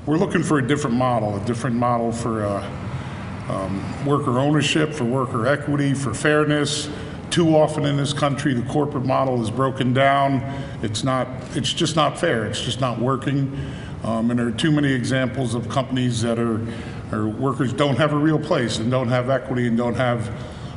We're looking for a different model for worker ownership, for worker equity, for fairness. Too often in this country, the corporate model is broken down. It's just not fair. It's just not working. And there are too many examples of companies that workers don't have a real place and don't have equity and don't have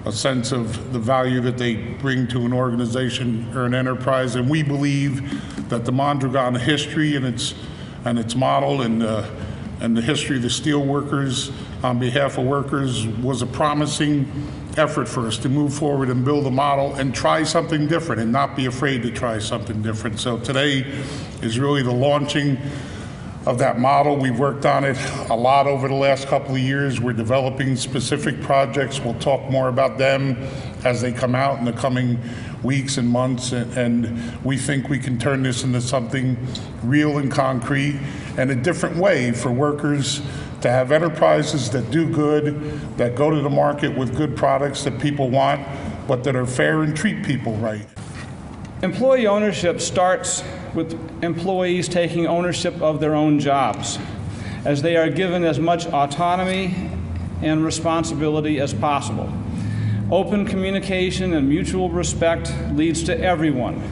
a sense of the value that they bring to an organization or an enterprise. And we believe that the Mondragon history and its model and the history of the steel workers on behalf of workers was a promising effort for us to move forward and build a model and try something different and not be afraid to try something different. So today is really the launching of that model. We've worked on it a lot over the last couple of years. We're developing specific projects. We'll talk more about them as they come out in the coming weeks and months, and we think we can turn this into something real and concrete and a different way for workers to have enterprises that do good, that go to the market with good products that people want, but that are fair and treat people right. Employee ownership starts with employees taking ownership of their own jobs, as they are given as much autonomy and responsibility as possible. Open communication and mutual respect leads to everyone: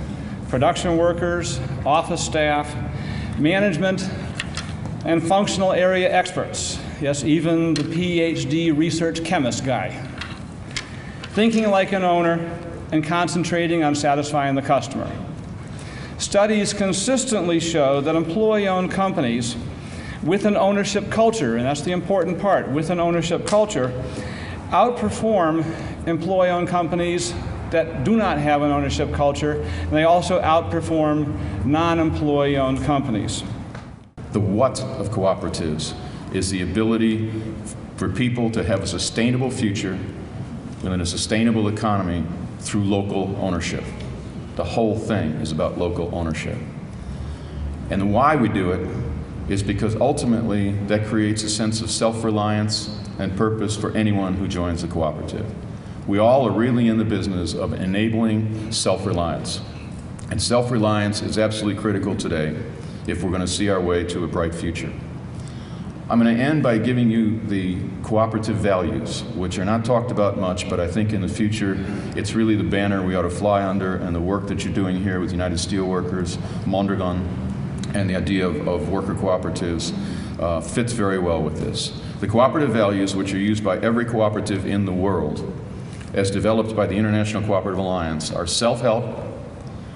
production workers, office staff, management, and functional area experts. Yes, even the PhD research chemist guy. Thinking like an owner and concentrating on satisfying the customer. Studies consistently show that employee-owned companies with an ownership culture, and that's the important part, with an ownership culture, outperform employee-owned companies that do not have an ownership culture, and they also outperform non-employee-owned companies. The what of cooperatives is the ability for people to have a sustainable future within a sustainable economy through local ownership. The whole thing is about local ownership. And the why we do it is because ultimately that creates a sense of self-reliance and purpose for anyone who joins the cooperative. We all are really in the business of enabling self-reliance. And self-reliance is absolutely critical today if we're going to see our way to a bright future. I'm going to end by giving you the cooperative values, which are not talked about much, but I think in the future it's really the banner we ought to fly under, and the work that you're doing here with United Steelworkers, Mondragon, and the idea of worker cooperatives fits very well with this. The cooperative values, which are used by every cooperative in the world, as developed by the International Cooperative Alliance, are self-help,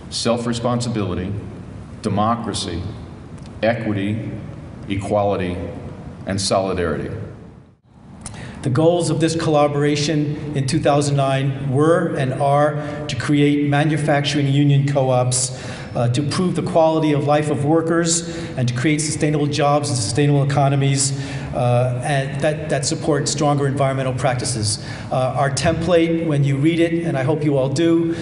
self-responsibility, democracy, equity, equality, and solidarity. The goals of this collaboration in 2009 were and are to create manufacturing union co-ops, to improve the quality of life of workers, and to create sustainable jobs and sustainable economies and that support stronger environmental practices. Our template, when you read it, and I hope you all do,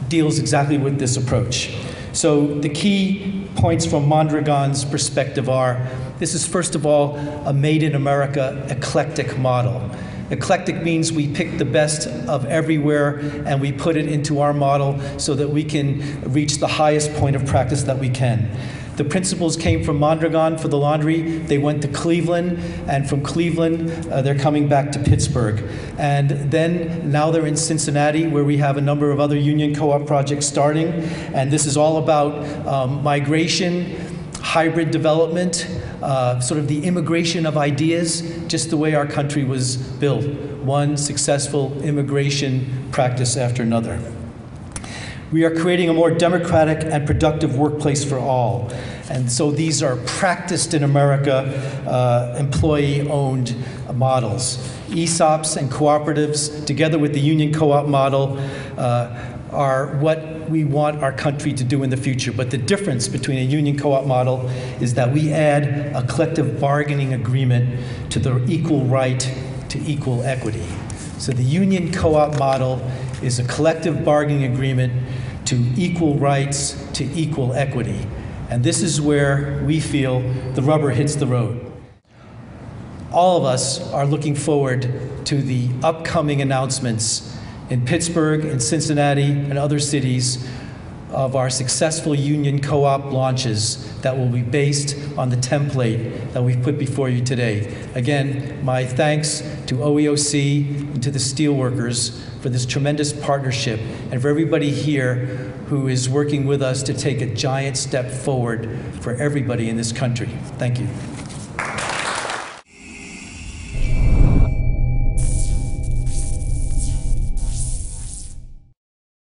deals exactly with this approach. So the key points from Mondragon's perspective are, this is first of all a made in America eclectic model. Eclectic means we pick the best of everywhere and we put it into our model so that we can reach the highest point of practice that we can. The principles came from Mondragon for the laundry. They went to Cleveland, and from Cleveland, they're coming back to Pittsburgh. And then now they're in Cincinnati, where we have a number of other union co-op projects starting. And this is all about migration, hybrid development, sort of the immigration of ideas, just the way our country was built. One successful immigration practice after another. We are creating a more democratic and productive workplace for all. And so these are practiced in America, employee-owned models. ESOPs and cooperatives, together with the union co-op model, are what we want our country to do in the future. But the difference between a union co-op model is that we add a collective bargaining agreement to the equal right to equal equity. So the union co-op model is a collective bargaining agreement to equal rights to equal equity. And this is where we feel the rubber hits the road. All of us are looking forward to the upcoming announcements in Pittsburgh and Cincinnati and other cities of our successful union co-op launches that will be based on the template that we've put before you today. Again, my thanks to OEOC and to the steelworkers for this tremendous partnership, and for everybody here who is working with us to take a giant step forward for everybody in this country. Thank you.